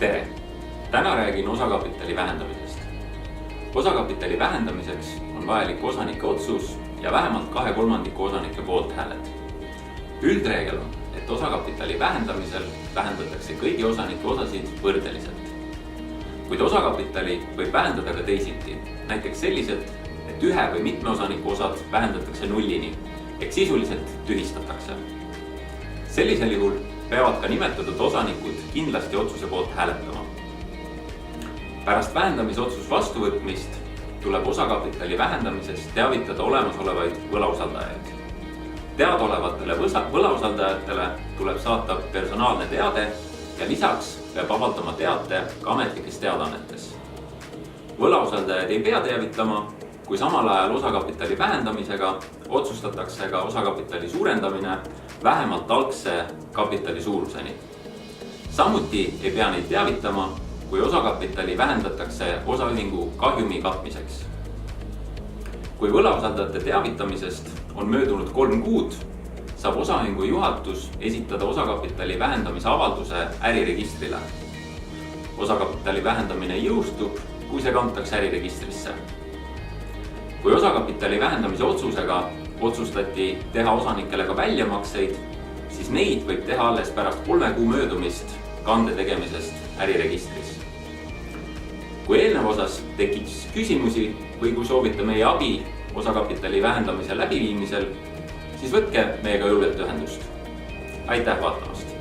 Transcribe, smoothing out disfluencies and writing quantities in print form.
Tere! Täna räägin osakapitali vähendamisest. Osakapitali vähendamiseks on vajalik osanike otsus ja vähemalt 2/3 osanike poolthääled. Üldreegel on, et osakapitali vähendamisel vähendatakse kõigi osanike osasid võrdeliselt. Kuid osakapitali võib vähendada ka teisiti, näiteks selliselt, et ühe või mitme osaniku osad vähendatakse nullini, ehk sisuliselt tühistatakse. Sellisel juhul peavad ka nimetatud osanikud kindlasti otsuse poolt hääletama. Pärast vähendamisotsus vastuvõtmist tuleb osakapitali vähendamisest teavitada olemasolevaid võlausaldajaid. Teadaolevatele võlausaldajatele tuleb saata personaalne teade ja lisaks peab avaldama teate ka ametlikes teadaannetes. Võlausaldajad ei pea teavitama, kui samal ajal osakapitali vähendamisega otsustatakse ka osakapitali suurendamine vähemalt algse kapitali suuruseni. Samuti ei pea neid teavitama, kui osakapitali vähendatakse osaühingu kahjumi katmiseks. Kui võlausaldajate teavitamisest on möödunud 3 kuud, saab osaühingu juhatus esitada osakapitali vähendamise avalduse äriregistrile. Osakapitali vähendamine jõustub, kui see kantakse äriregistrisse. Kui osakapitali vähendamise otsusega otsustati teha osanikele ka väljamakseid, siis neid võib teha alles pärast 3 kuu möödumist kande tegemisest äriregistris. Kui eelnev osas tekiks küsimusi või kui soovite meie abi osakapitali vähendamise läbiviimisel, siis võtke meiega julgelt ühendust. Aitäh vaatamast!